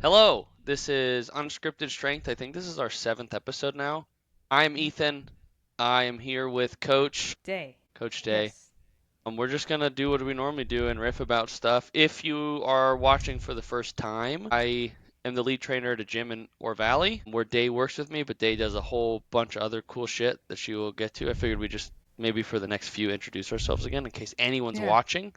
Hello, this is Unscripted Strength. I think this is our seventh episode now. I'm Ethan. I am here with Day. Coach Day. Yes. We're just gonna do what we normally do and riff about stuff. If you are watching for the first time, I am the lead trainer at a gym in Ore Valley where Day works with me, but Day does a whole bunch of other cool shit that she will get to. I figured we just maybe for the next few introduce ourselves again in case anyone's Yeah. watching.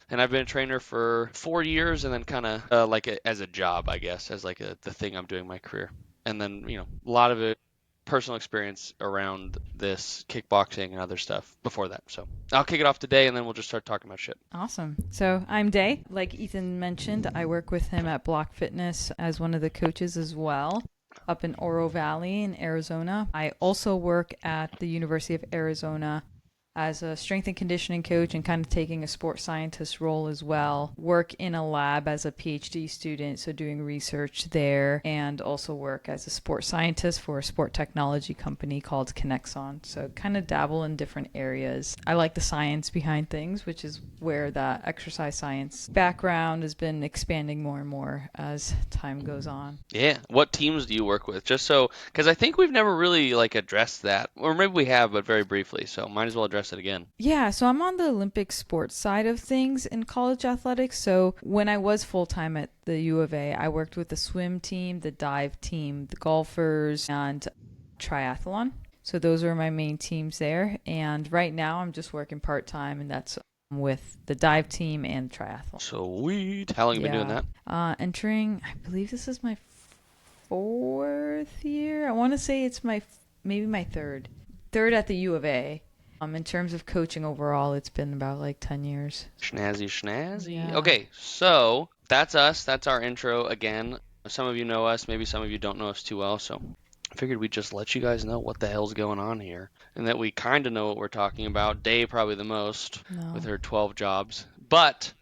And I've been a trainer for 4 years, and then kind of as a job, I guess, as the thing I'm doing in my career. And then a lot of it personal experience around this kickboxing and other stuff before that. So I'll kick it off today, and then we'll just start talking about shit. Awesome. So I'm Day. Like Ethan mentioned, I work with him at Block Fitness as one of the coaches as well, up in Oro Valley in Arizona. I also work at the University of Arizona as a strength and conditioning coach and kind of taking a sports scientist role as well. Work in a lab as a PhD student, so doing research there, and also work as a sports scientist for a sport technology company called Connexon. So kind of dabble in different areas. I like the science behind things, which is where that exercise science background has been expanding more and more as time goes on. Yeah. What teams do you work with? Just so, because I think we've never really addressed that, or maybe we have, but very briefly. So might as well address it again. Yeah, so I'm on the Olympic sports side of things in college athletics. So when I was full time at the U of A, I worked with the swim team, the dive team, the golfers, and triathlon. So those are my main teams there. And right now I'm just working part time, and that's with the dive team and triathlon. Sweet. How long have you been doing Yeah. that? Entering, I believe this is my fourth year. I want to say it's maybe my third. Third at the U of A. In terms of coaching overall, it's been about like 10 years. Schnazzy, schnazzy. Yeah. Okay, so that's us. That's our intro again. Some of you know us, maybe some of you don't know us too well, so I figured we'd just let you guys know what the hell's going on here and that we kind of know what we're talking about. Day probably the most with No. her 12 jobs. But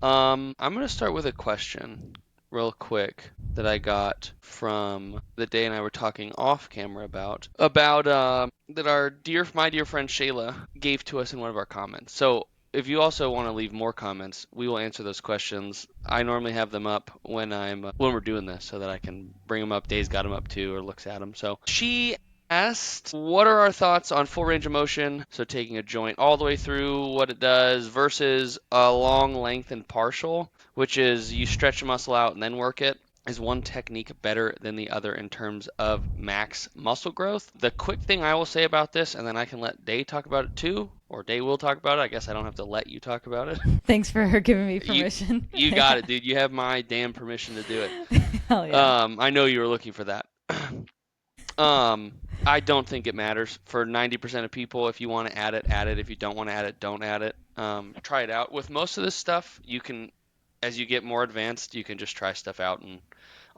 I'm going to start with a question real quick that I got from the Day and I were talking off camera about that my dear friend Shayla gave to us in one of our comments. So if you also want to leave more comments, we will answer those questions. I normally have them up when we're doing this so that I can bring them up. Day's got them up too or looks at them. So she asked, what are our thoughts on full range of motion? So taking a joint all the way through, what it does, versus a long length and partial, which is you stretch a muscle out and then work it. Is one technique better than the other in terms of max muscle growth? The quick thing I will say about this, and then I can let Day talk about it too, or Day will talk about it. I guess I don't have to let you talk about it. Thanks for giving me You permission. you got it, dude. You have my damn permission to do it. Hell yeah. I know you were looking for that. I don't think it matters for 90% of people. If you want to add it, add it. If you don't want to add it, don't add it. Try it out. With most of this stuff, you can, as you get more advanced, you can just try stuff out and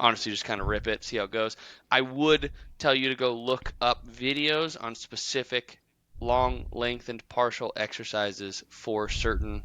honestly just kind of rip it, see how it goes. I would tell you to go look up videos on specific long, length, and partial exercises for certain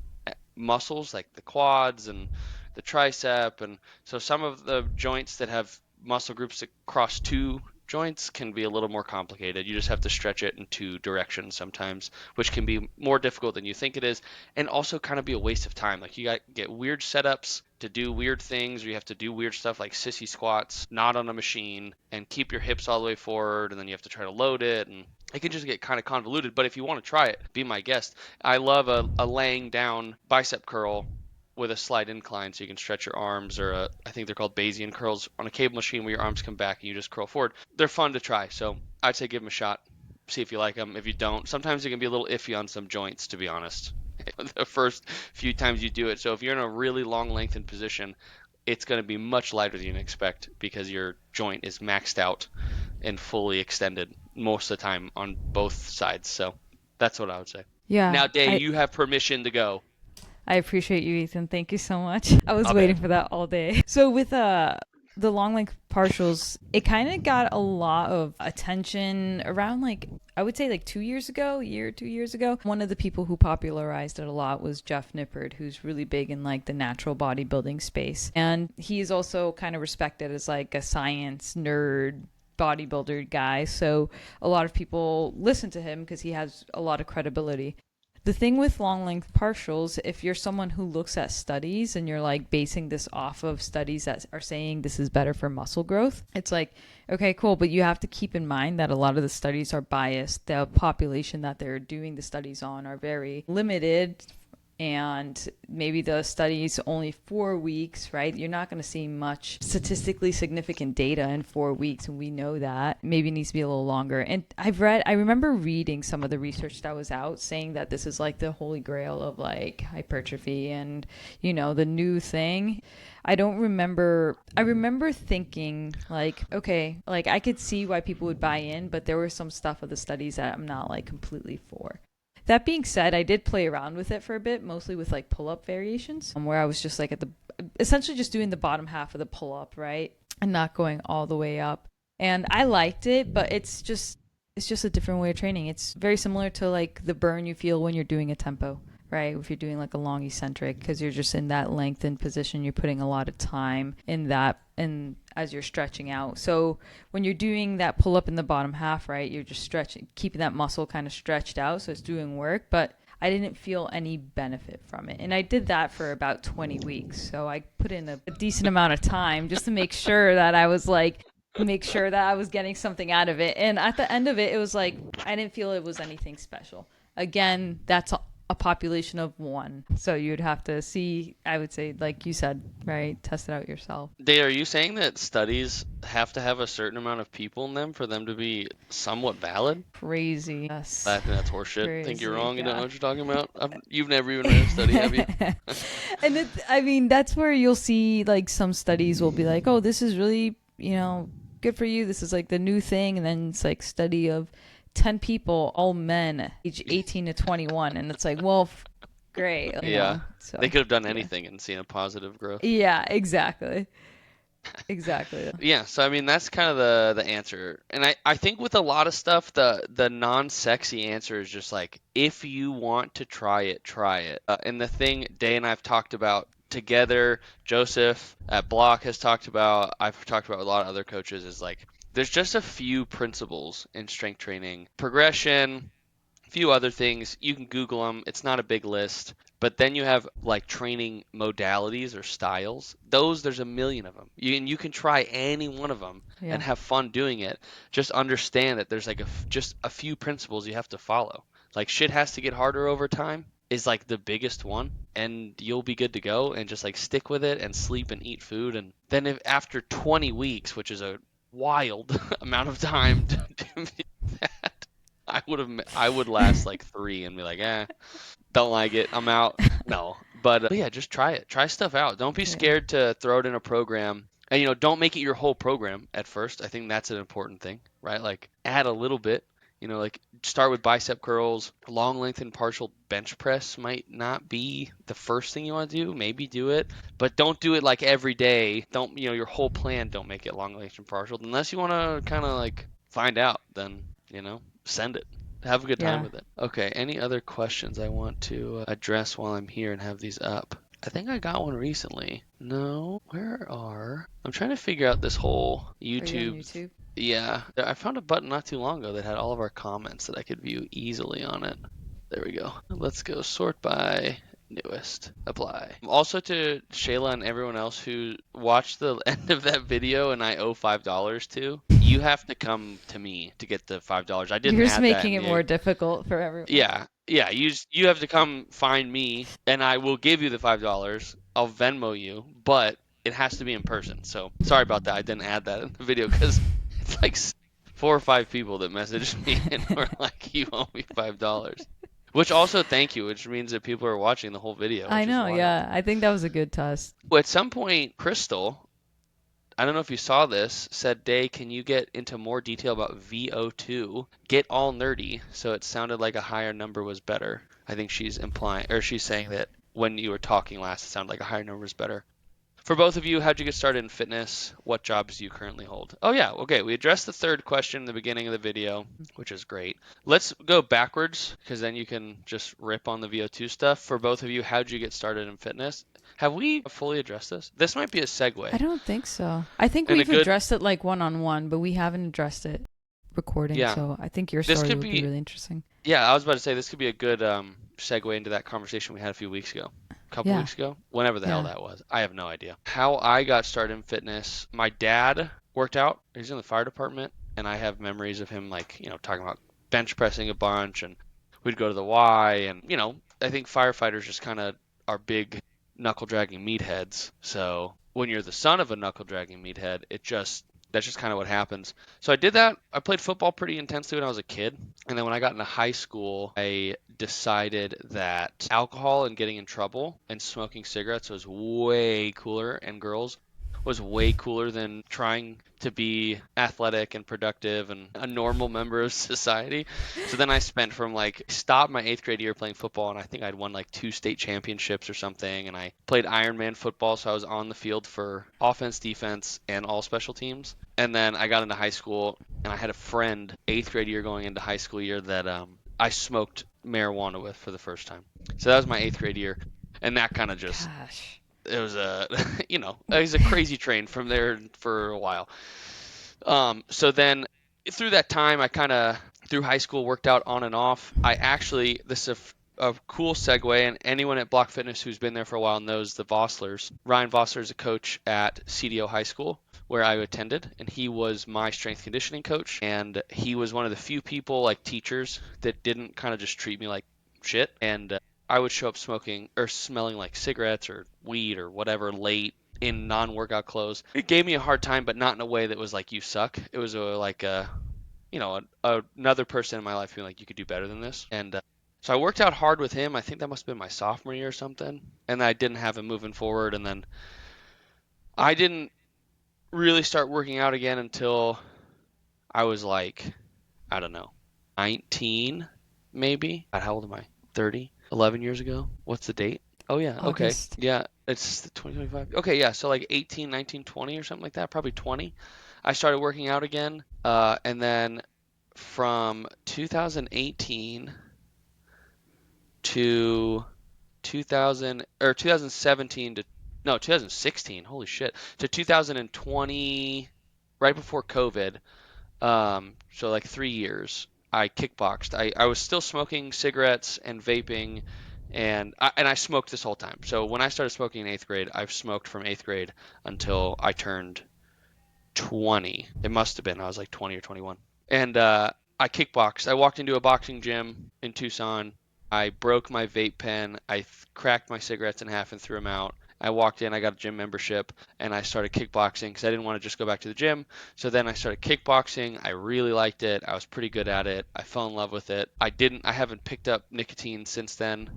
muscles like the quads and the tricep. And so some of the joints that have muscle groups that cross two joints can be a little more complicated. You just have to stretch it in two directions sometimes, which can be more difficult than you think it is, and also kind of be a waste of time. Like you got to get weird setups to do weird things, or you have to do weird stuff like sissy squats, not on a machine, and keep your hips all the way forward, and then you have to try to load it, and it can just get kind of convoluted. But if you want to try it, be my guest. I love a laying down bicep curl with a slight incline so you can stretch your arms, or I think they're called Bayesian curls on a cable machine where your arms come back and you just curl forward. They're fun to try, so I'd say give them a shot. See if you like them. If you don't, sometimes it can be a little iffy on some joints, to be honest, the first few times you do it. So if you're in a really long lengthened position, it's going to be much lighter than you expect because your joint is maxed out and fully extended most of the time on both sides. So that's what I would say. Yeah, Now, Day, I you have permission to go. I appreciate you, Ethan. Thank you so much. I was I'll waiting bet. for that all day. So with the long length partials, it kind of got a lot of attention around like I would say like 2 years ago, 2 years ago. One of the people who popularized it a lot was Jeff Nippard, who's really big in like the natural bodybuilding space. And he's also kind of respected as like a science nerd bodybuilder guy. So a lot of people listen to him because he has a lot of credibility. The thing with long length partials, if you're someone who looks at studies and you're like basing this off of studies that are saying this is better for muscle growth, it's like, okay, cool. But you have to keep in mind that a lot of the studies are biased. The population that they're doing the studies on are very limited, and maybe the study's only 4 weeks, right? You're not going to see much statistically significant data in 4 weeks, and we know that. Maybe it needs to be a little longer. And I remember reading some of the research that was out saying that this is like the holy grail of like hypertrophy and, the new thing. I remember thinking like, okay, like I could see why people would buy in, but there were some stuff of the studies that I'm not like completely for. That being said, I did play around with it for a bit, mostly with like pull-up variations, where I was just like essentially just doing the bottom half of the pull-up, right, and not going all the way up. And I liked it, but it's just a different way of training. It's very similar to like the burn you feel when you're doing a tempo, right? If you're doing like a long eccentric, because you're just in that lengthened position, you're putting a lot of time in that, and as you're stretching out. So when you're doing that pull up in the bottom half, right, you're just stretching, keeping that muscle kind of stretched out, so it's doing work. But I didn't feel any benefit from it, and I did that for about 20 weeks. So I put in a decent amount of time just to make sure that I was getting something out of it. And at the end of it, it was like I didn't feel it was anything special. Again, that's a population of one. So you'd have to see, I would say, like you said, right? Test it out yourself. Dave, are you saying that studies have to have a certain amount of people in them for them to be somewhat valid? Crazy. Yes. I think that's horseshit. I think you're Crazy. wrong. You don't know Yeah. what you're talking about. You've never even read a study, have you? And that's where you'll see like some studies will be like, oh, this is really, good for you. This is like the new thing. And then it's like study of 10 people, all men, age 18 to 21. And it's like, well, great. Yeah. So, They could have done yeah. anything and seen a positive growth. Yeah, exactly. Exactly. Yeah, so I mean that's kind of the answer. And I think with a lot of stuff the non-sexy answer is just like if you want to try it, try it. And the thing Day and I've talked about together, Joseph at Block has talked about, I've talked about with a lot of other coaches is like there's just a few principles in strength training. Progression, a few other things. You can Google them. It's not a big list. But then you have like training modalities or styles. Those, there's a million of them. You can try any one of them Yeah. and have fun doing it. Just understand that there's like just a few principles you have to follow. Like shit has to get harder over time is like the biggest one, and you'll be good to go. And just like stick with it and sleep and eat food. And then if after 20 weeks, which is a wild amount of time to do that, I would last like 3 and be like, don't like it, I'm out. No, but yeah, just try it. Try stuff out. Don't be Yeah. scared to throw it in a program. And don't make it your whole program at first. I think that's an important thing, right? Like add a little bit. Like start with bicep curls. Long length and partial bench press might not be the first thing you want to do. Maybe do it, but don't do it like every day. Don't, your whole plan, don't make it long length and partial unless you want to kind of like find out. Then, send it. Have a good time Yeah. with it. Okay, any other questions I want to address while I'm here and have these up? I think I got one recently. No, I'm trying to figure out this whole Are you on YouTube. YouTube? Yeah, I found a button not too long ago that had all of our comments that I could view easily on it. There we go. Let's go sort by newest. Apply. Also to Shayla and everyone else who watched the end of that video and I owe $5 to, you have to come to me to get the $5. I didn't You're just add that making in it the more difficult for everyone. Yeah, yeah. You have to come find me, and I will give you the $5. I'll Venmo you, but it has to be in person. So sorry about that. I didn't add that in the video because it's like 4 or 5 people that messaged me and were like, "You owe me $5." Which also thank you, which means that people are watching the whole video, I which is know, wild. yeah. I think that was a good test. Well, at some point, Crystal, I don't know if you saw this, said, Day, can you get into more detail about VO2? Get all nerdy. So it sounded like a higher number was better. I think she's saying that when you were talking last, it sounded like a higher number was better. For both of you, how'd you get started in fitness? What jobs do you currently hold? Oh, yeah. Okay. We addressed the third question in the beginning of the video, which is great. Let's go backwards because then you can just rip on the VO2 stuff. For both of you, how'd you get started in fitness? Have we fully addressed this? This might be a segue. I don't think so. I think And a we've good- addressed it like one-on-one, but we haven't addressed it recording. Yeah. So I think your This story could would be be- really interesting. Yeah, I was about to say this could be a good segue into that conversation we had a few weeks ago, a couple Yeah. weeks ago, whenever the hell Yeah. that was. I have no idea. How I got started in fitness, my dad worked out. He's in the fire department, and I have memories of him like, talking about bench pressing a bunch, and we'd go to the Y, and I think firefighters just kind of are big knuckle dragging meatheads. So when you're the son of a knuckle dragging meathead, that's just kind of what happens. So I did that. I played football pretty intensely when I was a kid. And then when I got into high school, I decided that alcohol and getting in trouble and smoking cigarettes was way cooler, and girls was way cooler than trying to be athletic and productive and a normal member of society. So then I spent from like stopped my 8th grade year playing football, and I think I'd won like 2 state championships or something, and I played Ironman football, so I was on the field for offense, defense, and all special teams. And then I got into high school, and I had a friend 8th grade year going into high school year that I smoked marijuana with for the first time. So that was my 8th grade year, and that kind of just Gosh. it was a it was a crazy train from there for a while. So then through that time, I kind of through high school worked out on and off. I actually this is a cool segue, and anyone at Block Fitness who's been there for a while knows the Vosslers. Ryan Vossler is a coach at CDO High School where I attended, and he was my strength conditioning coach, and he was one of the few people like teachers that didn't kind of just treat me like shit. And I would show up smoking or smelling like cigarettes or weed or whatever late in non-workout clothes. It gave me a hard time, but not in a way that was like you suck. It was like another person in my life being like you could do better than this. And so I worked out hard with him. I think that must have been my sophomore year or something. And I didn't have him moving forward. And then I didn't really start working out again until I was like, I don't know, 19 maybe. God, how old am I? 30? 11 years ago? What's the date? Oh yeah, okay. August. Yeah, it's the 2025. Okay, yeah, so like 18, 19, 20 or something like that, probably 20. I started working out again. And then from 2018 to 2000 or 2017 to no 2016, holy shit, to 2020, right before COVID. So like 3 years, I kickboxed. I was still smoking cigarettes and vaping, and I smoked this whole time. So when I started smoking in 8th grade, I've smoked from 8th grade until I turned 20. It must have been I was like 20 or 21. And I kickboxed. I walked into a boxing gym in Tucson. I broke my vape pen. Cracked my cigarettes in half and threw them out. I walked in, I got a gym membership, and I started kickboxing because I didn't want to just go back to the gym. So then I started kickboxing. I really liked it. I was pretty good at it. I fell in love with it. I haven't picked up nicotine since then,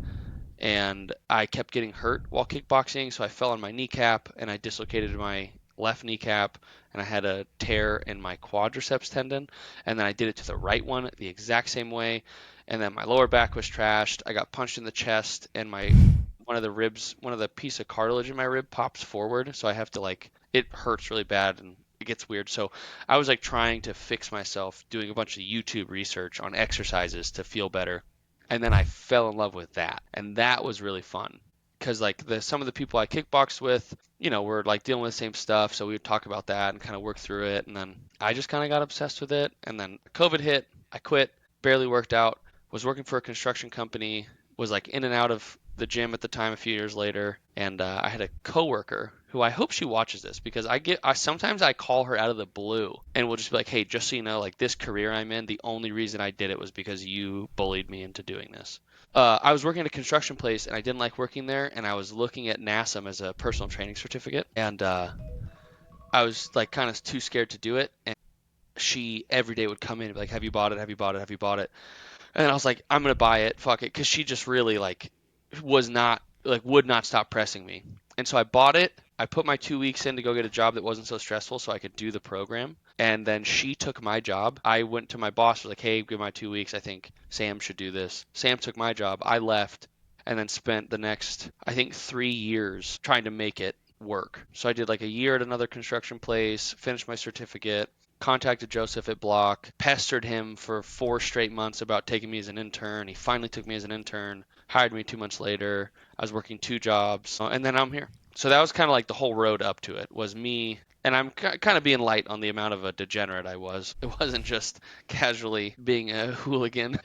and I kept getting hurt while kickboxing. So I fell on my kneecap and I dislocated my left kneecap, and I had a tear in my quadriceps tendon. And then I did it to the right one the exact same way. And then my lower back was trashed. I got punched in the chest, and one of the piece of cartilage in my rib pops forward. So I have to like, it hurts really bad and it gets weird. So I was like trying to fix myself, doing a bunch of YouTube research on exercises to feel better, and then I fell in love with that, and that was really fun because like some of the people I kickboxed with, were like dealing with the same stuff, so we would talk about that and kind of work through it, and then I just kind of got obsessed with it, and then COVID hit, I quit, barely worked out, was working for a construction company, was like in and out of the gym at the time a few years later, and I had a coworker who I hope she watches this because I sometimes I call her out of the blue and we'll just be like, hey, just so you know, like this career I'm in, the only reason I did it was because you bullied me into doing this. I was working at a construction place and I didn't like working there, and I was looking at NASM as a personal training certificate, and I was like kind of too scared to do it. And she every day would come in and be like, have you bought it? Have you bought it? Have you bought it? And I was like, I'm gonna buy it, fuck it, because she just really like was not like would not stop pressing me. And so I bought it. I put my 2 weeks in to go get a job that wasn't so stressful, so I could do the program. And then she took my job. I went to my boss, was like, hey, give my 2 weeks. I think Sam should do this. Sam took my job. I left, and then spent the next, I think, 3 years trying to make it work. So I did like a year at another construction place, finished my certificate, contacted Joseph at Block, pestered him for 4 straight months about taking me as an intern. He finally took me as an intern, hired me 2 months later. I was working 2 jobs, and then I'm here. So that was kind of like the whole road up to it was me And I'm kind of being light on the amount of a degenerate I was. It wasn't just casually being a hooligan.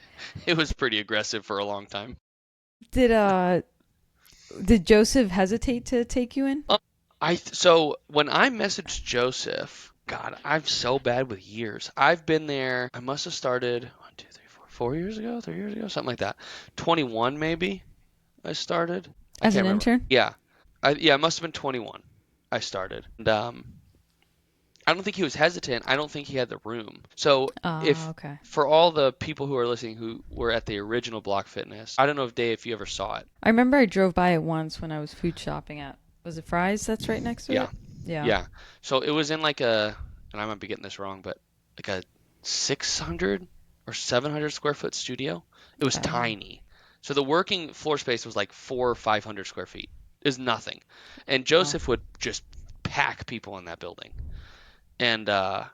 It was pretty aggressive for a long time. Did did Joseph hesitate to take you in? Uh, so when I messaged Joseph, God, I'm so bad with years. I've been there. I must have started 1, 2, 3, 4 years ago, 3 years ago, something like that. 21 maybe. I started. I As can't an remember. intern? Yeah, yeah, it must have been 21. I started, and I don't think he was hesitant. I don't think he had the room. So Ah, if okay. for all the people who are listening who were at the original Block Fitness, I don't know if Dave, if you ever saw it. I remember I drove by it once when I was food shopping at, was it Fry's that's right next to Yeah, it? Yeah. yeah. So it was in like a, and I might be getting this wrong, but like a 600 or 700 square foot studio. It was Oh. tiny. So the working floor space was like 400 or 500 square feet. Is nothing. And Joseph would just pack people in that building. And uh,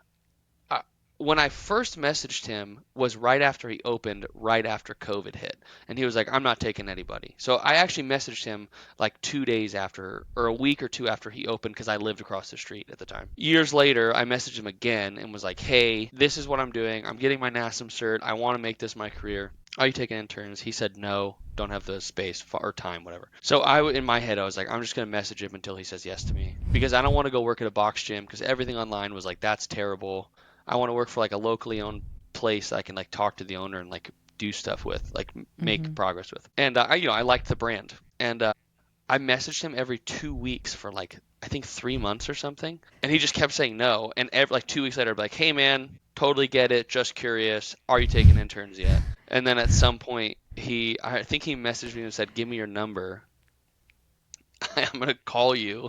when I first messaged him was right after he opened, right after COVID hit, and he was like, "I'm not taking anybody." So I actually messaged him like 2 days after, or a week or two after he opened, because I lived across the street at the time. Years later, I messaged him again and was like, "Hey, this is what I'm doing. I'm getting my NASM cert. I want to make this my career. Are you taking interns?" He said no. Don't have the space or time, whatever. So in my head, I was like, I'm just gonna message him until he says yes to me, because I don't want to go work at a box gym, because everything online was like, that's terrible. I want to work for like a locally owned place that I can like talk to the owner and like do stuff with, like make Mm-hmm. progress with. And I liked the brand, and I messaged him every 2 weeks for like I think 3 months or something, and he just kept saying no. And like 2 weeks later, I'd be like, "Hey man, totally get it. Just curious. Are you taking interns yet?" And then at some point, I think he messaged me and said, "Give me your number. I'm gonna call you.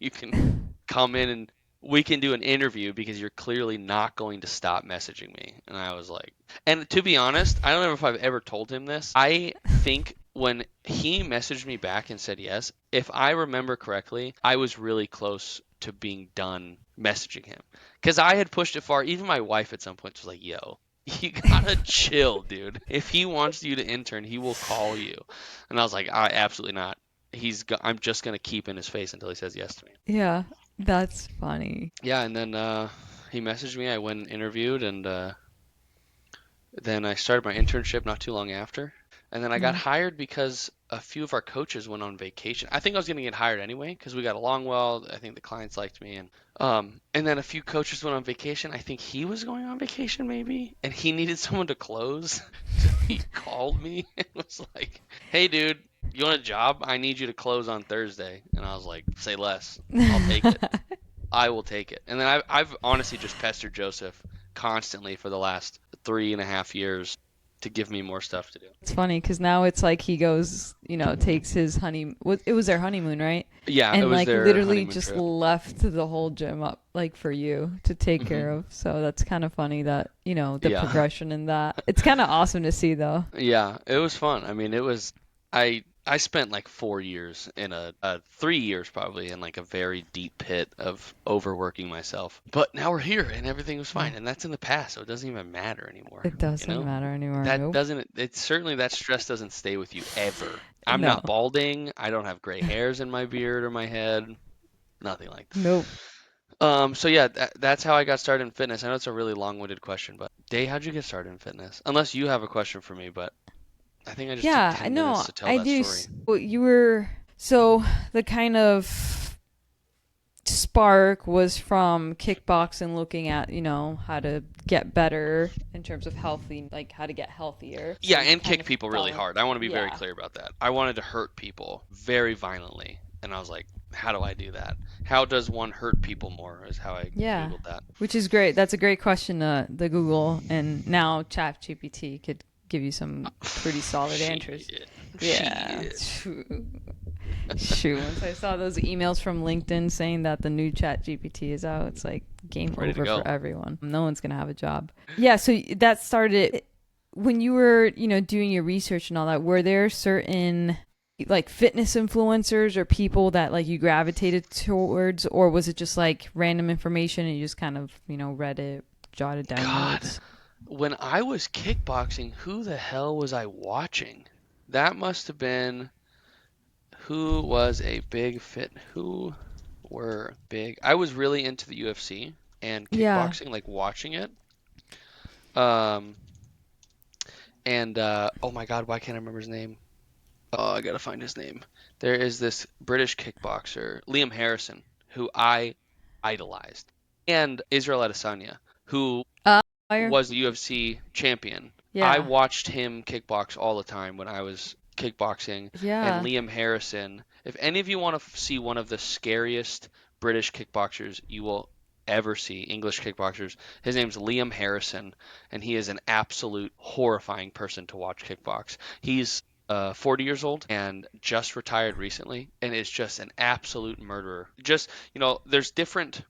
You can come in and we can do an interview, because you're clearly not going to stop messaging me." And I was like, and to be honest, I don't know if I've ever told him this. I think when he messaged me back and said yes, if I remember correctly, I was really close to being done messaging him, because I had pushed it far. Even my wife at some point was like, "Yo, you gotta chill, dude. If he wants you to intern, he will call you." And I was like, absolutely not. I'm just gonna keep in his face until he says yes to me. Yeah, that's funny. Yeah, and then he messaged me. I went and interviewed, and then I started my internship not too long after. And then I got Yeah. hired because a few of our coaches went on vacation. I think I was going to get hired anyway because we got along well. I think the clients liked me, and then a few coaches went on vacation. I think he was going on vacation maybe, and he needed someone to close. So he called me and was like, "Hey, dude, you want a job? I need you to close on Thursday." And I was like, "Say less. I'll take it. I will take it." And then I've honestly just pestered Joseph constantly for the last 3.5 years to give me more stuff to do. It's funny because now it's like he goes, takes his it was their honeymoon, right? Yeah, it And was like their literally honeymoon just trip. left the whole gym up like for you to take care Hmm. of. So that's kind of funny that, the Yeah. progression in that. It's kind of awesome to see though. Yeah, it was fun. I mean, it was I spent like 4 years in 3 years probably in like a very deep pit of overworking myself. But now we're here and everything was Yeah. fine, and that's in the past, so it doesn't even matter anymore, It you doesn't know? matter anymore. That Nope. doesn't it certainly that stress doesn't stay with you ever. I'm No. not balding, I don't have gray hairs in my beard or my head, nothing like that. Nope. So yeah, that's how I got started in fitness. I know it's a really long-winded question, but Day, how'd you get started in fitness? Unless you have a question for me, but I think I just took Yeah, I 10 minutes know. to tell I that do. story. Well, you were so the kind of spark was from kickboxing, looking at how to get better in terms of healthy, like how to get healthier. So Yeah, you and kind kick of people really fell in. hard. I want to be very Yeah, clear about that. I wanted to hurt people very violently, and I was like, how do I do that? How does one hurt people more? Is how I yeah, Googled that. which is great. That's a great question. The Google and now Chat GPT could give you some pretty solid answers. Shit. Yeah. Shit. Shoot, once I saw those emails from LinkedIn saying that the new Chat GPT is out, it's like game Ready to over for go. everyone. No one's gonna have a job. Yeah, so that started when you were, doing your research and all that. Were there certain like fitness influencers or people that like you gravitated towards, or was it just like random information and you just kind of, read it, jotted down God, notes? when I was kickboxing, who the hell was I watching? That must have been who was a big fit. Who were big. I was really into the UFC and Yeah. kickboxing, like watching it. Um, and oh my God, why can't I remember his name? Oh, I gotta find his name. There is this British kickboxer, Liam Harrison, who I idolized, and Israel Adesanya, who Fire. was the UFC champion. I Yeah. watched him kickbox all the time when I was kickboxing. And Yeah. Liam Harrison, if any of you want to see one of the scariest British kickboxers you will ever see, English kickboxers, his name's Liam Harrison, and he is an absolute horrifying person to watch kickbox. He's 40 years old and just retired recently, and is just an absolute murderer. Just, there's different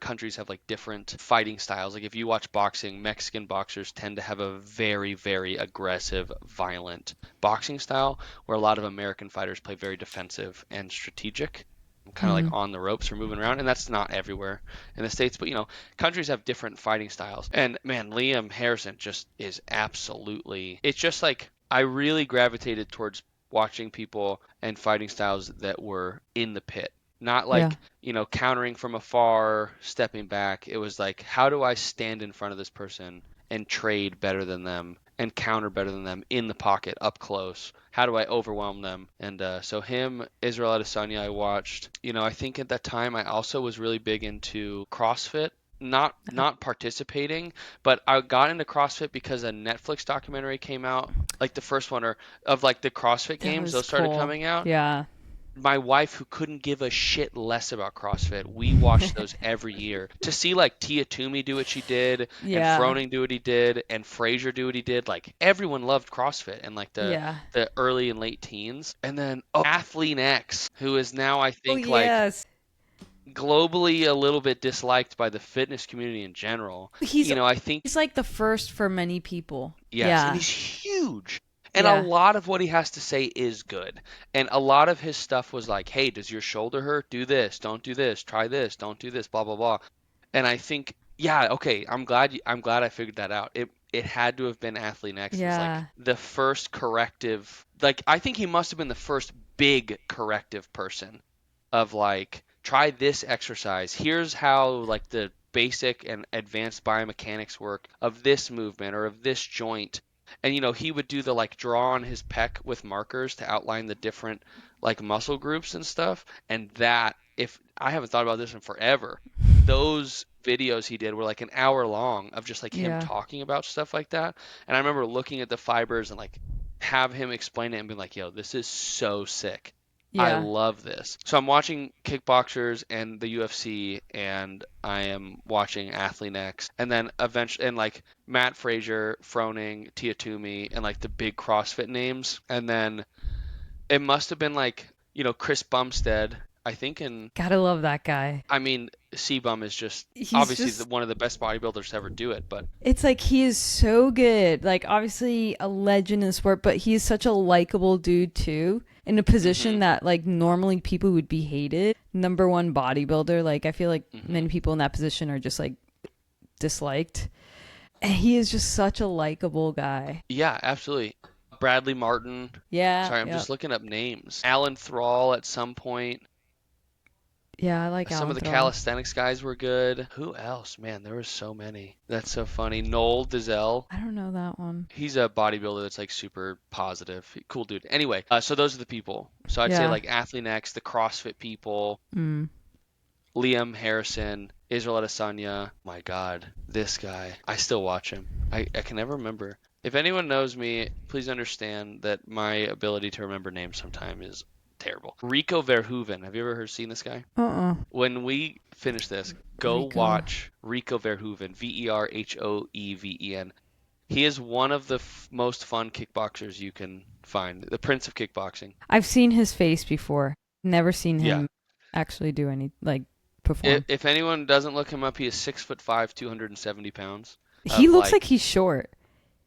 countries have like different fighting styles. Like if you watch boxing, Mexican boxers tend to have a very, very aggressive, violent boxing style, where a lot of American fighters play very defensive and strategic, kind of like Hmm. on the ropes or moving around. And that's not everywhere in the States, but countries have different fighting styles. And man, Liam Harrison just is absolutely, it's just like, I really gravitated towards watching people and fighting styles that were in the pit. Not Yeah. like, countering from afar, stepping back. It was like, how do I stand in front of this person and trade better than them and counter better than them in the pocket, up close? How do I overwhelm them? And so him, Israel Adesanya, I watched. I think at that time I also was really big into CrossFit. Not participating, but I got into CrossFit because a Netflix documentary came out, like the first one, or of like the CrossFit That games. was Those started cool. coming out. Yeah. My wife, who couldn't give a shit less about CrossFit, we watched those every year to see like Tia Toomey do what she did, and Yeah. Froning do what he did, and Frazier do what he did. Like everyone loved CrossFit and like the Yeah. the early and late teens. And then Athlean X, who is now I Oh think like yes. globally a little bit disliked by the fitness community in general. He's I think he's like the first for many people. yes, and Yeah. he's huge. And a Yeah. lot of what he has to say is good. And a lot of his stuff was like, hey, does your shoulder hurt? Do this, don't do this, try this, don't do this, blah blah blah. And I think, yeah, okay, I'm glad I figured that out. It had to have been Athlete X was like Yeah. the first corrective. Like I think he must have been the first big corrective person of like, try this exercise. Here's how like the basic and advanced biomechanics work of this movement or of this joint. And he would do the like draw on his pec with markers to outline the different like muscle groups and stuff. And that, if I haven't thought about this in forever, those videos he did were like an hour long of just like him Yeah. talking about stuff like that. And I remember looking at the fibers and like have him explain it and being like, yo, this is so sick. I Yeah. love this. So I'm watching kickboxers and the UFC, and I am watching Athlete X, and then eventually, and like Matt Frazier, Froning, Tia Toomey, and like the big CrossFit names, and then it must have been like Chris Bumstead, I think, and Gotta love that guy. I mean C-Bum is just He's obviously just one of the best bodybuilders to ever do it, but it's like he is so good. Like obviously a legend in the sport, but he's such a likable dude too. In a position mhm, that like normally people would be hated. Number one bodybuilder. Like I feel like mhm. many people in that position are just like disliked. And he is just such a likable guy. Yeah, absolutely. Bradley Martin. Yeah, Sorry, I'm yeah. just looking up names. Alan Thrall at some point. Yeah, I like Some of Alan the Thrall. calisthenics guys were good. Who else? Man, there were so many. That's so funny. Noel Dizelle. I don't know that one. He's a bodybuilder that's like super positive. Cool dude. Anyway, so those are the people. So I'd say Yeah. like Athlete X, the CrossFit people, Mm. Liam Harrison, Israel Adesanya. My God, this guy. I still watch him. I can never remember. If anyone knows me, please understand that my ability to remember names sometimes is terrible. Rico Verhoeven. Have you ever seen this guy? Uh-uh. When we finish this, go Rico. watch Rico Verhoeven, Verhoeven. He is one of the most fun kickboxers you can find, the prince of kickboxing. I've seen his face before. Never seen Yeah. him actually do any like perform. If anyone doesn't look him up, he is 6'5", 270 pounds. He Of looks like like, he's short.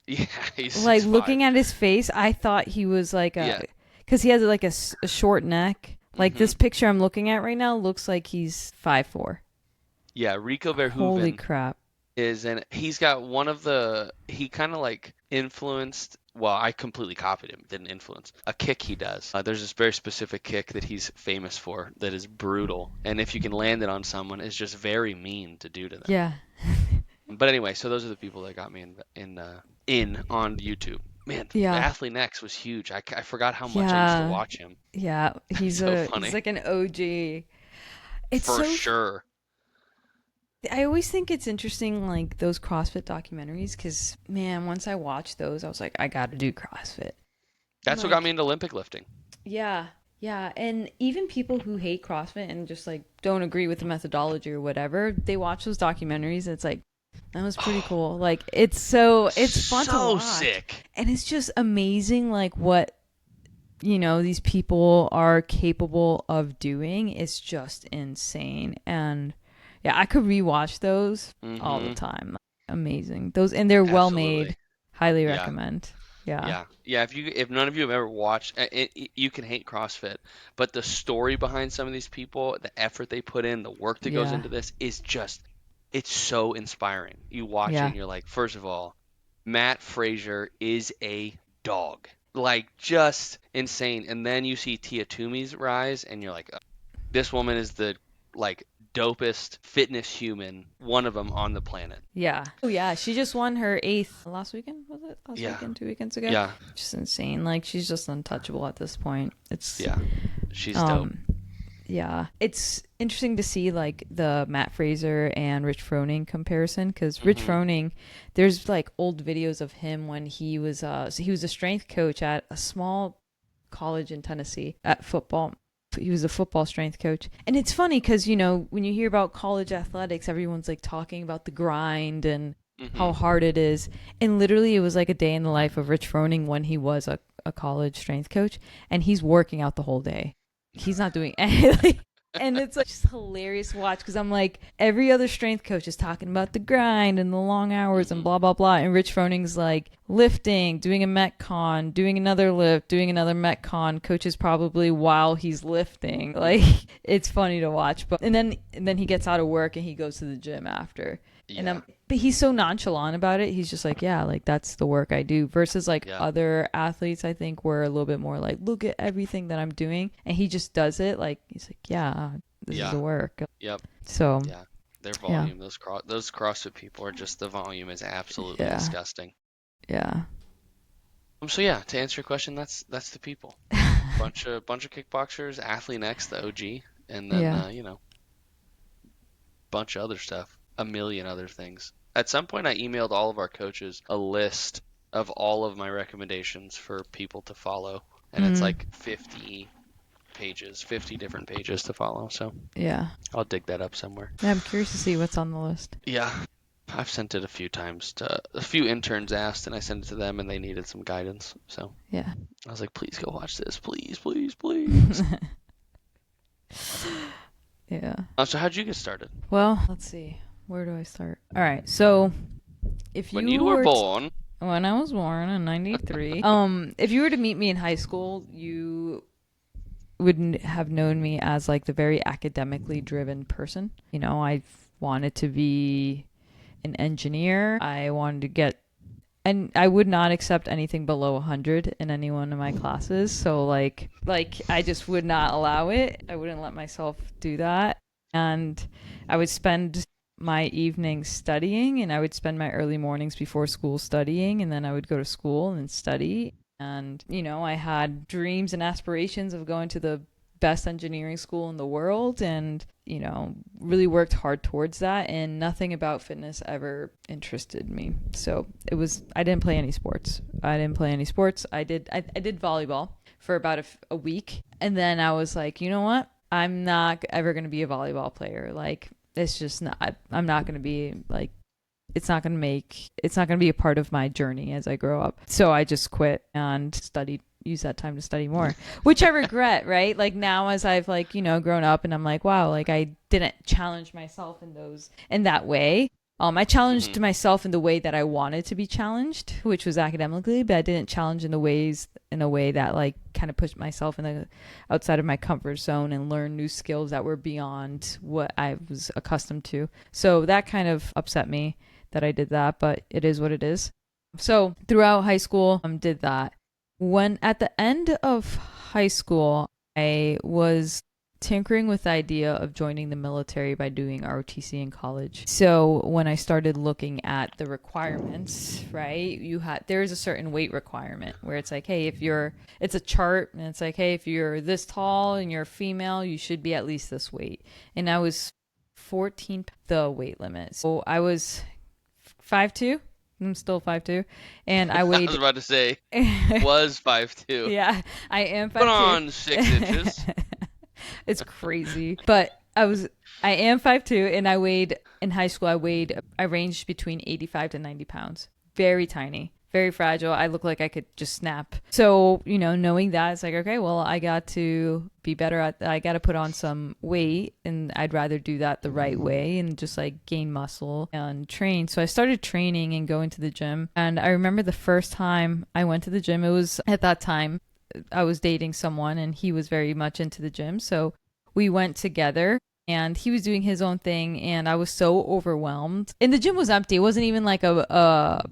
yeah, he's Like 6'5". looking at his face, I thought he was like Yeah. because he has like a short neck. Like hmm this picture I'm looking at right now looks like he's 5'4". Yeah, Rico Holy Verhoeven. crap. is, and he's got one of the, he kind of like influenced, well, I completely copied him, didn't influence, a kick he does. There's this very specific kick that he's famous for that is brutal, and if you can land it on someone, it's just very mean to do to them. Yeah. But anyway, so those are the people that got me in on YouTube. Man, Yeah. Athlete Next was huge. I forgot how much I used to Yeah. watch him. Yeah. So He's funny. like an OG. It's For so sure. I always think it's interesting, like those CrossFit documentaries, because man, once I watched those, I was like, I got to do CrossFit. That's what got me Like, into Olympic lifting. yeah, yeah, and even people who hate CrossFit and just like don't agree with the methodology or whatever, they watch those documentaries. And it's like that was pretty Oh, cool. Like it's fun to so watch, sick. and it's just amazing, like what these people are capable of doing. It's just insane, and yeah, I could rewatch those all the Mm-hmm. time. Amazing. Those and they're well made. Absolutely. Highly Yeah. recommend. Yeah. Yeah. Yeah. If none of you have ever watched, you can hate CrossFit, but the story behind some of these people, the effort they put in, the work that goes Yeah. into this is just, it's so inspiring. You watch it Yeah. and you're like, first of all, Matt Frazier is a dog. Like just insane. And then you see Tia Toomey's rise and you're like, this woman is the like dopest fitness human, one of them on the planet. Yeah. Oh yeah, she just won her eighth last weekend, was it? Last Yeah. weekend, 2 weekends ago? Yeah. Just insane. Like she's just untouchable at this point. It's Yeah. She's dope. um yeah. It's interesting to see like the Matt Fraser and Rich Froning comparison because Rich Hmm. Froning, there's like old videos of him when he was so he was a strength coach at a small college in Tennessee at football. He was a football strength coach. And it's funny because, when you hear about college athletics, everyone's like talking about the grind and how Hmm. hard it is. And literally, it was like a day in the life of Rich Froning when he was a college strength coach. And he's working out the whole day. He's not doing anything. And it's like just hilarious to watch because I'm like, every other strength coach is talking about the grind and the long hours and Hmm. blah, blah, blah. And Rich Froning's like lifting, doing a Metcon, doing another lift, doing another Metcon, coaches probably while he's lifting. Like, it's funny to watch. And then he gets out of work and he goes to the gym after. Yeah. But he's so nonchalant about it. He's just like, yeah, like that's the work I do. Versus like Yeah. other athletes, I think were a little bit more like, look at everything that I'm doing, and he just does it. Like he's like, yeah, this is Yeah. the work. Yep. So Yeah. Their yeah, volume, those CrossFit people are just, the volume is absolutely yeah, disgusting. yeah, So yeah, to answer your question, that's the people. Bunch of kickboxers, Athlete Next, the OG, and then yeah, bunch of other stuff, a million other things. At some point, I emailed all of our coaches a list of all of my recommendations for people to follow, and it's mm, like 50 pages, 50 different pages to follow. So yeah. I'll dig that up somewhere. Yeah, I'm curious to see what's on the list. Yeah, I've sent it a few times to a few interns asked, and I sent it to them, and they needed some guidance. So Yeah. I was like, please go watch this, please, please, please. Yeah. So how'd you get started? Well, let's see. Where do I start? All right. So, if When you you were were born. when I was born in 93, if you were to meet me in high school, you wouldn't have known me as like the very academically driven person. I wanted to be an engineer. I wanted to get, and I would not accept anything below 100 in any one of my classes. So like I just would not allow it. I wouldn't let myself do that. And I would spend my evenings studying, and I would spend my early mornings before school studying, and then I would go to school and study. And, I had dreams and aspirations of going to the best engineering school in the world and, really worked hard towards that. And nothing about fitness ever interested me. So I didn't play any sports. I did volleyball for about a week. And then I was like, you know what? I'm not ever going to be a volleyball player. Like, it's just not, I'm not going to be like, it's not going to be a part of my journey as I grow up. So I just quit and use that time to study more, which I regret, right? Like now as I've like, grown up and I'm like, wow, like I didn't challenge myself in that way. I challenged Hmm. myself in the way that I wanted to be challenged, which was academically, but I didn't challenge in a way that like kind of pushed myself in the outside of my comfort zone and learn new skills that were beyond what I was accustomed to. So that kind of upset me. that I did that, but it is what it is. So throughout high school, did that. When at the end of high school, I was tinkering with the idea of joining the military by doing ROTC in college. So when I started looking at the requirements, right, there is a certain weight requirement where it's like, hey, it's a chart and it's like, hey, if you're this tall and you're a female, you should be at least this weight. And I was 14, the weight limit. So I was 5'2". I'm still 5'2", and I I was weighed. about to say, was 5'2". Yeah, I am Put 5'2". on 6 inches. It's crazy. But I am 5'2", and I weighed, in high school, I ranged between 85 to 90 pounds. Very tiny, very fragile. I look like I could just snap. So, knowing that, it's like, okay, well, I got to be better I got to put on some weight, and I'd rather do that the right way and just like gain muscle and train. So I started training and going to the gym. And I remember the first time I went to the gym, it was at that time I was dating someone and he was very much into the gym. So we went together and he was doing his own thing and I was so overwhelmed. And the gym was empty. It wasn't even like a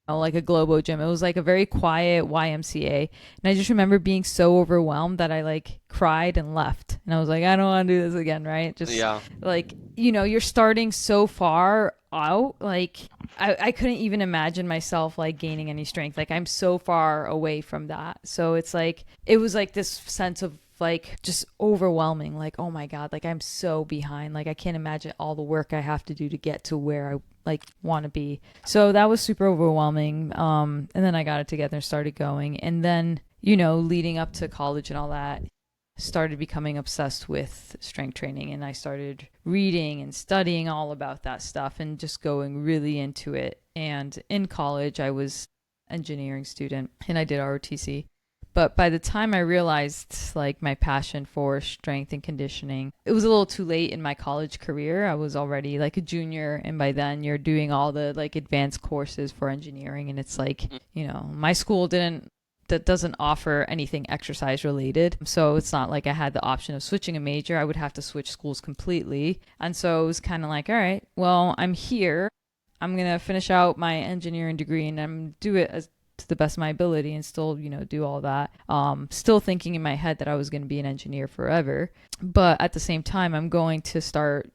Globo gym. It was like a very quiet YMCA. And I just remember being so overwhelmed that I like cried and left. And I was like, I don't want to do this again, right? Just Yeah. like, you're starting so far out. Like I couldn't even imagine myself like gaining any strength. Like I'm so far away from that. So it's like, it was like this sense of like just overwhelming, like, oh my God, like I'm so behind. Like I can't imagine all the work I have to do to get to where I like want to be. So that was super overwhelming. And then I got it together and started going. And then, leading up to college and all that, started becoming obsessed with strength training, and I started reading and studying all about that stuff and just going really into it. And in college, I was engineering student and I did ROTC. But by the time I realized like my passion for strength and conditioning, it was a little too late in my college career. I was already like a junior, and by then you're doing all the like advanced courses for engineering, and it's like, my school that doesn't offer anything exercise related. So it's not like I had the option of switching a major. I would have to switch schools completely. And so it was kind of like, all right, well, I'm here. I'm going to finish out my engineering degree and I'm do it as to the best of my ability and still, do all that. Still thinking in my head that I was going to be an engineer forever. But at the same time, I'm going to start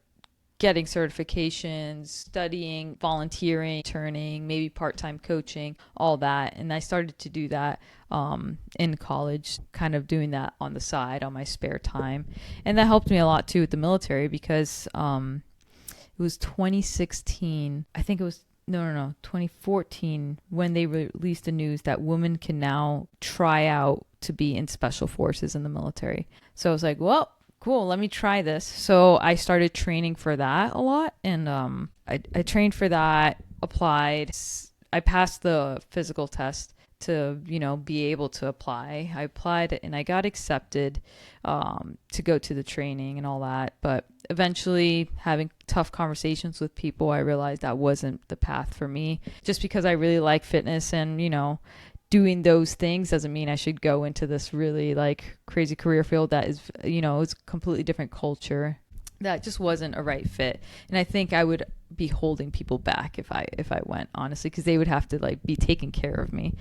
getting certifications, studying, volunteering, turning, maybe part-time coaching, all that. And I started to do that in college, kind of doing that on the side on my spare time. And that helped me a lot too with the military because it was 2016. I think it was, no, 2014 when they released the news that women can now try out to be in special forces in the military. So I was like, well, cool, let me try this. So I started training for that a lot, and I trained for that, applied. I passed the physical test to, be able to apply. I applied and I got accepted to go to the training and all that. But eventually, having tough conversations with people, I realized that wasn't the path for me. Just because I really like fitness and, doing those things doesn't mean I should go into this really like crazy career field that is, it's a completely different culture. That just wasn't a right fit. And I think I would be holding people back if I went, honestly, because they would have to like be taking care of me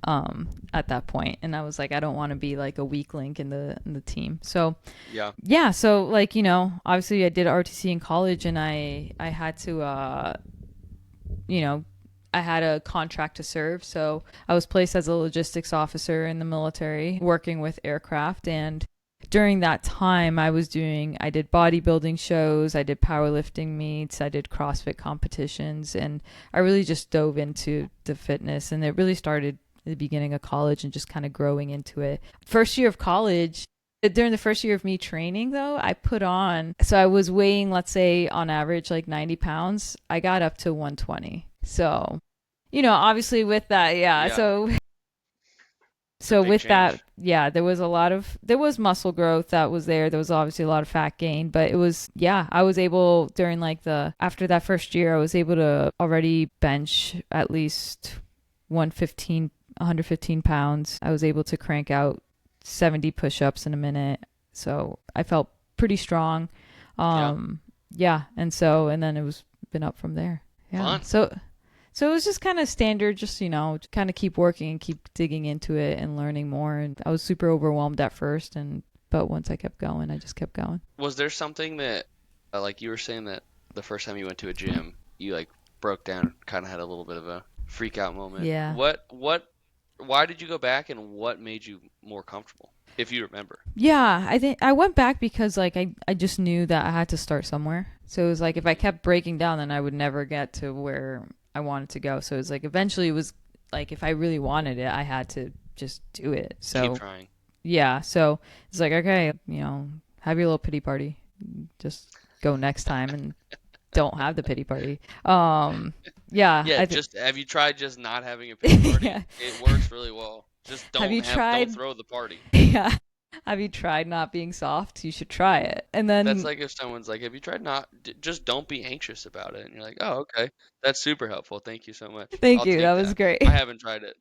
at that point. And I was like, I don't want to be like a weak link in the team. So yeah. So like, obviously I did RTC in college, and I had to I had a contract to serve. So I was placed as a logistics officer in the military working with aircraft. And during that time I did bodybuilding shows, I did powerlifting meets, I did CrossFit competitions, and I really just dove into the fitness. And it really started at the beginning of college and just kind of growing into it. First year of college, during the first year of me training though, so I was weighing, let's say on average like 90 pounds. I got up to 120. So, obviously with that, yeah. So with that, yeah, there was muscle growth that was there. There was obviously a lot of fat gain, but it was, yeah, I was able after that first year, I was able to already bench at least 115 pounds. I was able to crank out 70 push-ups in a minute. So I felt pretty strong. Yeah. And then it was been up from there. Yeah. Fun. So So it was just kind of standard, just, kind of keep working and keep digging into it and learning more. And I was super overwhelmed at first. But once I kept going, I just kept going. Was there something that, like you were saying that the first time you went to a gym, you like broke down, kind of had a little bit of a freak out moment. Yeah. Why did you go back and what made you more comfortable, if you remember? Yeah, I think I went back because like I just knew that I had to start somewhere. So it was like if I Mm. kept breaking down then I would never get to where I wanted to go. So it was like eventually it was like if I really wanted it, I had to just do it. Keep So trying. yeah, so it's like okay, have your little pity party. Just go next time and don't have the pity party. Yeah, Yeah, I think just have you tried just not having a pity party? yeah. It works really well. Just Have you don't tried throw the party. yeah. Have you tried not being soft? You should try it. And That's then like if someone's like, "Have you tried not just don't be anxious about it." And you're like, "Oh, okay. That's super helpful. Thank you so much. thank I'll you. That take was that. great. I haven't tried it."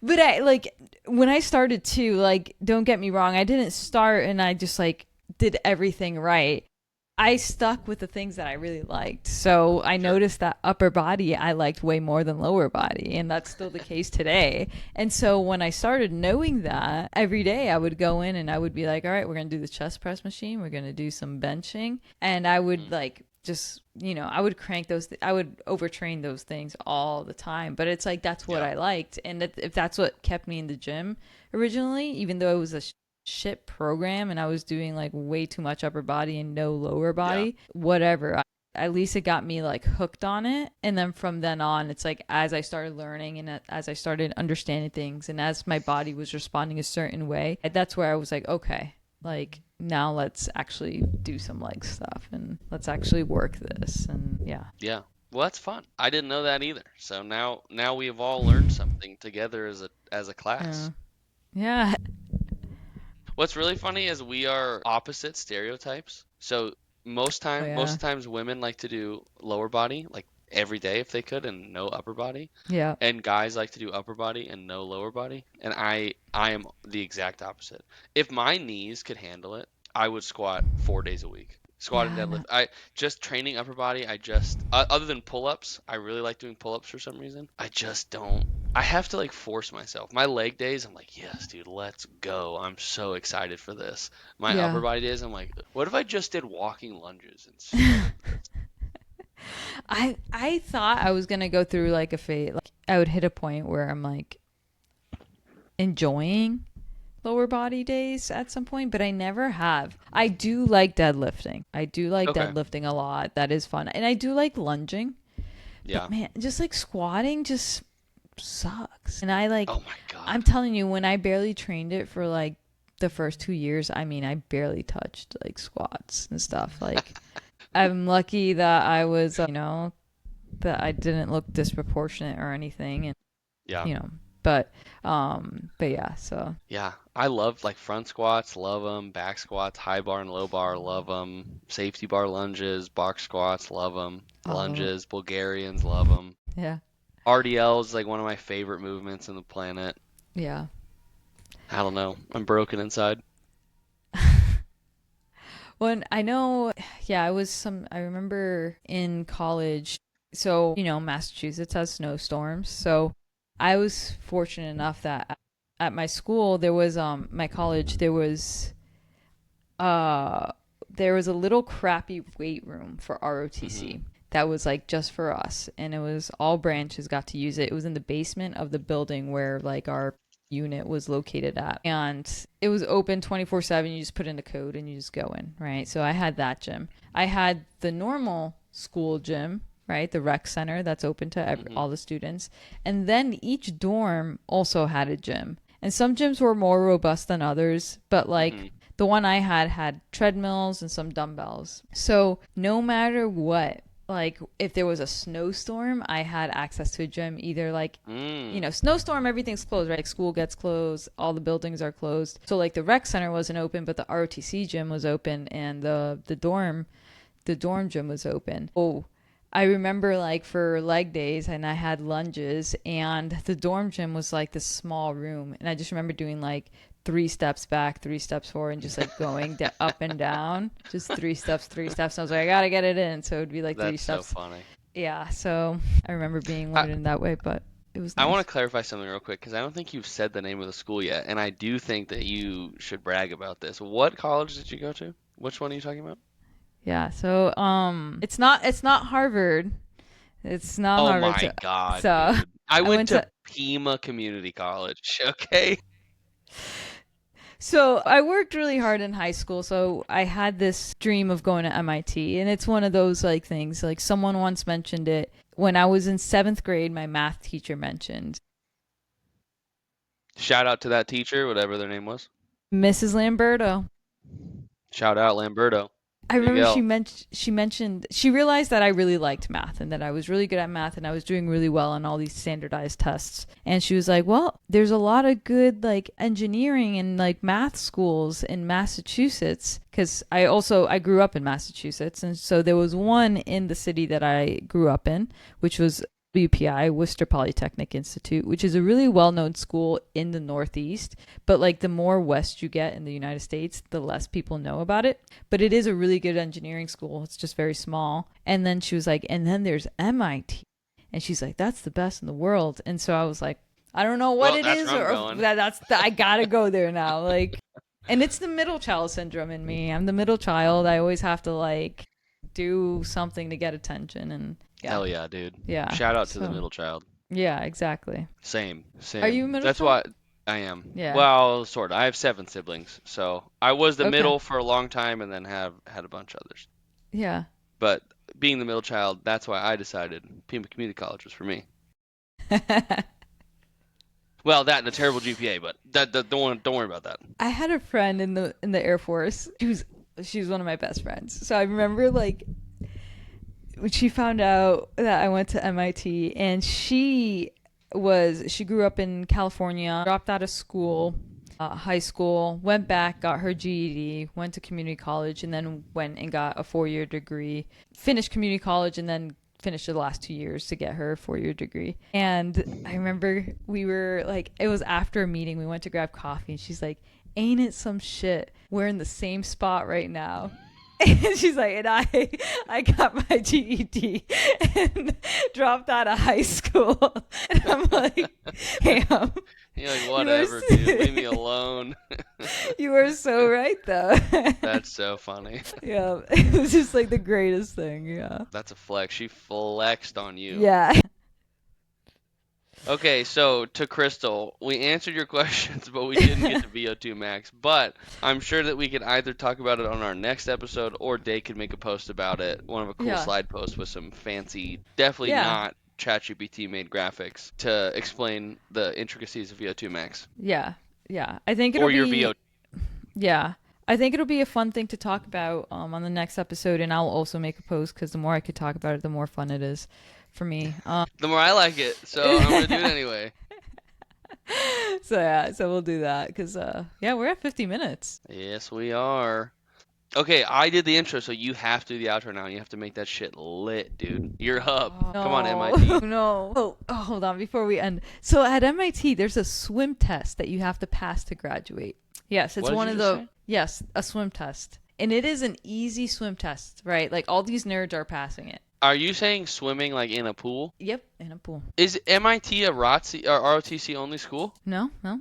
But I like when I started too, like don't get me wrong, I didn't start and I just like did everything right. I stuck with the things that I really liked. So I Sure. noticed that upper body I liked way more than lower body, and that's still the case today. And so when I started knowing that, every day I would go in and I would be like, all right, we're going to do the chest press machine, we're going to do some benching, and I would Mm. like just, I would crank I would overtrain those things all the time. But it's like that's what Yeah. I liked, and if that's what kept me in the gym originally, even though it was a shit program and I was doing like way too much upper body and no lower Yeah. body, whatever. At least it got me like hooked on it. And then from then on, it's like as I started learning and as I started understanding things and as my body was responding a certain way, that's where I was like, okay, like now let's actually do some leg stuff and let's actually work this. And yeah. Yeah. Well, that's fun. I didn't know that either. So now we have all learned something together as a class. Yeah. Yeah. What's really funny is we are opposite stereotypes. So Oh, most yeah. times women like to do lower body like every day if they could and no upper body, Yeah. and guys like to do upper body and no lower body. And I am the exact opposite. If my knees could handle it, I would squat 4 days a week. Squat and Yeah. deadlift. No. I just training upper body. Other than pull-ups, I really like doing pull-ups for some reason. I just don't. I have to like force myself. My leg days, I'm like, yes, dude, let's go. I'm so excited for this. My upper Yeah. body days, I'm like, what if I just did walking lunges instead of this? I thought I was gonna go through like a phase. Like I would hit a point where I'm like enjoying lower body days at some point, but I never have. I do like deadlifting. I do like Okay. deadlifting a lot. That is fun, and I do like lunging. But Yeah. man, just like squatting just sucks. And I like, Oh my God. I'm telling you, when I barely trained it for like the first 2 years, I mean, I barely touched like squats and stuff. Like, I'm lucky that I was, that I didn't look disproportionate or anything, and Yeah. you know, but but yeah, so Yeah. I love like front squats, love them. Back squats, high bar and low bar, love them. Safety bar lunges, box squats, love them. all of Lunges, Bulgarians, love them. it. Yeah, RDL is like one of my favorite movements in the planet. yeah. I don't know. I'm broken inside. When I know, yeah, I remember in college, so, Massachusetts has snowstorms. So I was fortunate enough that at my school, my college, uh, there was a little crappy weight room for Hmm. ROTC that was like just for us. And it was all branches got to use it. It was in the basement of the building where like our unit was located at. And it was open 24/7. You just put in the code and you just go in, right? So I had that gym. I had the normal school gym, right? The rec center that's open to Hmm. all the students. And then each dorm also had a gym. And some gyms were more robust than others, but like Hmm. the one I had treadmills and some dumbbells. So no matter what, like if there was a snowstorm, I had access to a gym. Either like, Mm. snowstorm, everything's closed, right? Like school gets closed, all the buildings are closed. So like the rec center wasn't open, but the ROTC gym was open, and the dorm gym was open. Oh, I remember like for leg days, and I had lunges, and the dorm gym was like this small room, and I just remember doing like 3 steps back, 3 steps forward, and just like going up and down, just 3 steps, 3 steps. And I was like, I gotta get it in, so it'd be like three That's so steps. funny. Yeah, so I remember being I, limited in that way, but it was I want nice. to clarify something real quick because I don't think you've said the name of the school yet, and I do think that you should brag about this. What college did you go to? Which one are you talking about? Yeah, so it's not Harvard. It's not Oh Harvard. my So, God, so dude. I I went went to to Pima Community College, okay? so I worked really hard in high school, so I had this dream of going to MIT, and it's one of those like things. Like someone once mentioned it when I was in 7th grade. My math teacher mentioned Shout out to that teacher, whatever their name was. Mrs. Lamberto. Shout out Lamberto. I Big remember L. she mentioned she realized that I really liked math and that I was really good at math and I was doing really well on all these standardized tests. And she was like, "Well, there's a lot of good like engineering and like math schools in Massachusetts because I grew up in Massachusetts, and so there was one in the city that I grew up in, which was WPI, Worcester Polytechnic Institute, which is a really well-known school in the Northeast, but like the more west you get in the United States, the less people know about it. But it is a really good engineering school. It's just very small. And then she was like, and then there's MIT. And she's like, that's the best in the world. And so I was like, I don't know what Well, it that's is where I'm or going. I gotta go there now. Like, and it's the middle child syndrome in me. I'm the middle child. I always have to like do something to get attention. And yeah, Hell yeah, dude. yeah. Shout out to the So middle child. yeah, exactly. Same, Are you a same. middle That's child? why I am. Yeah. Well, sort of. I have 7 siblings, so I was the Okay. middle for a long time, and then have had a bunch of others. Yeah. But being the middle child, that's why I decided Pima Community College was for me. Well, that and a terrible GPA, but don't worry about that. I had a friend in the Air Force. She was one of my best friends. So I remember like when she found out that I went to MIT, and she grew up in California, dropped out of school, high school, went back, got her GED, went to community college, and then went and got a 4-year degree, finished community college, and then finished the last 2 years to get her 4-year degree. And I remember we were like, it was after a meeting, we went to grab coffee, and she's like, ain't it some shit? We're in the same spot right now. And she's like, and I got my GED and dropped out of high school. And I'm like, damn, You're like, you are, whatever, dude. Leave me alone. you are so right, though. That's so funny. Yeah, it was just like the greatest thing. Yeah. That's a flex. She flexed on you. Yeah. Okay, so to Crystal, we answered your questions, but we didn't get to VO2 Max. But I'm sure that we could either talk about it on our next episode, or Day could make a post about it, one of a cool Yeah. slide posts with some fancy, definitely Yeah. not ChatGPT made graphics to explain the intricacies of VO2 Max Yeah. Yeah. I think it'll or your be, VO. yeah. I think it'll be a fun thing to talk about on the next episode, and I'll also make a post because the more I could talk about it, the more fun it is for me. The more I like it, so I'm gonna do it anyway. So yeah, so we'll do that because yeah, we're at 50 minutes. Yes, we are. Okay, I did the intro, so you have to do the outro now. You have to make that shit lit, dude. You're up. Come on, MIT. No. Hold on before we end. So at MIT, there's a swim test that you have to pass to graduate. Yes, it's What did one you of just the say? yes, a swim test. And it is an easy swim test, right? Like all these nerds are passing it. Are you saying swimming like in a pool? Yep, in a pool. Is MIT a ROTC only school? No, no.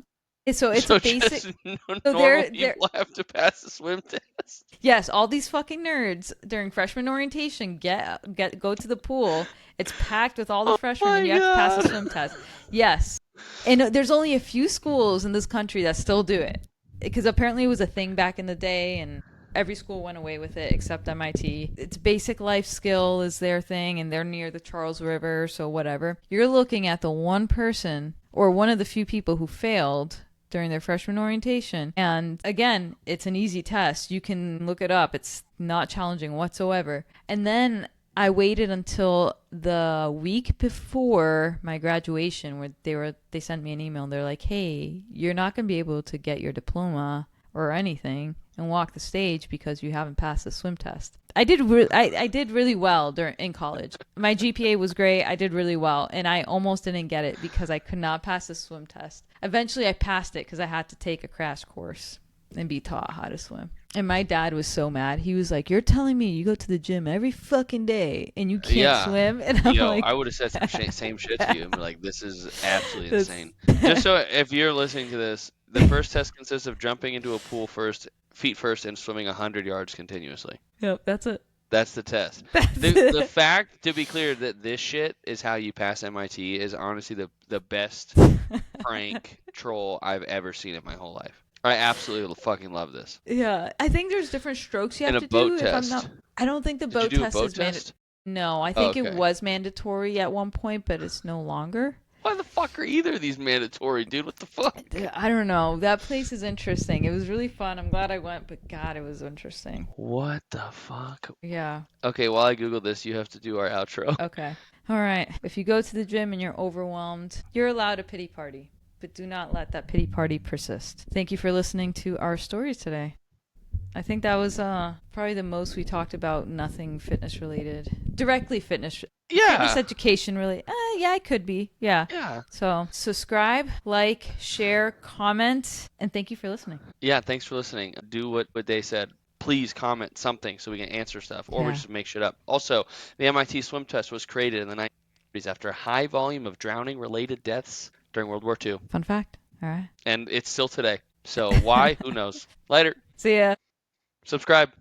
So it's So a basic. just So normal they're people have to pass the swim test? yes, all these fucking nerds during freshman orientation go to the pool. It's packed with all the Oh freshmen, my and you have to pass a God. swim test. Yes, and there's only a few schools in this country that still do it because apparently it was a thing back in the day, and every school went away with it except MIT. It's basic life skill is their thing, and they're near the Charles River, so whatever. You're looking at the one person or one of the few people who failed during their freshman orientation. And again, it's an easy test. You can look it up. It's not challenging whatsoever. And then I waited until the week before my graduation where they sent me an email and they're like, "Hey, you're not going to be able to get your diploma or anything and walk the stage because you haven't passed the swim test." I did really well in college. My GPA was great. I did really well, and I almost didn't get it because I could not pass the swim test. Eventually, I passed it because I had to take a crash course and be taught how to swim. And my dad was so mad. He was like, "You're telling me you go to the gym every fucking day and you can't Yeah. swim?" And I'm Yo, I like, would have said some same shit to you and be like, this is absolutely "That's insane. Just so if you're listening to this, the first test consists of jumping into a pool first, feet first, and swimming 100 yards continuously. yep, that's it. That's the test. That's The it." fact, to be clear, that this shit is how you pass MIT is honestly the best prank troll I've ever seen in my whole life. I absolutely fucking love this. Yeah, I think there's different strokes you And have a to boat do. If I'm not, test. I don't think the Did you boat do a test boat is test? No, I Oh, think it okay. was mandatory at one point, but it's no longer. Why the fuck are either of these mandatory, dude? What the fuck? I don't know. That place is interesting. It was really fun. I'm glad I went, but God, it was interesting. What the fuck? Yeah. Okay, while I Google this, you have to do our outro. Okay. All right. If you go to the gym and you're overwhelmed, you're allowed a pity party, but do not let that pity party persist. Thank you for listening to our stories today. I think that was probably the most we talked about nothing fitness related. Directly fitness Yeah. education really. Yeah, it could be. Yeah. Yeah. So subscribe, like, share, comment, and thank you for listening. Yeah, thanks for listening. Do what they said. Please comment something so we can answer stuff, or we Yeah. just make shit up. Also, the MIT swim test was created in the 1930s after a high volume of drowning-related deaths during World War II, Fun fact. All right. and it's still today. So why? Who knows? Later. See ya. Subscribe.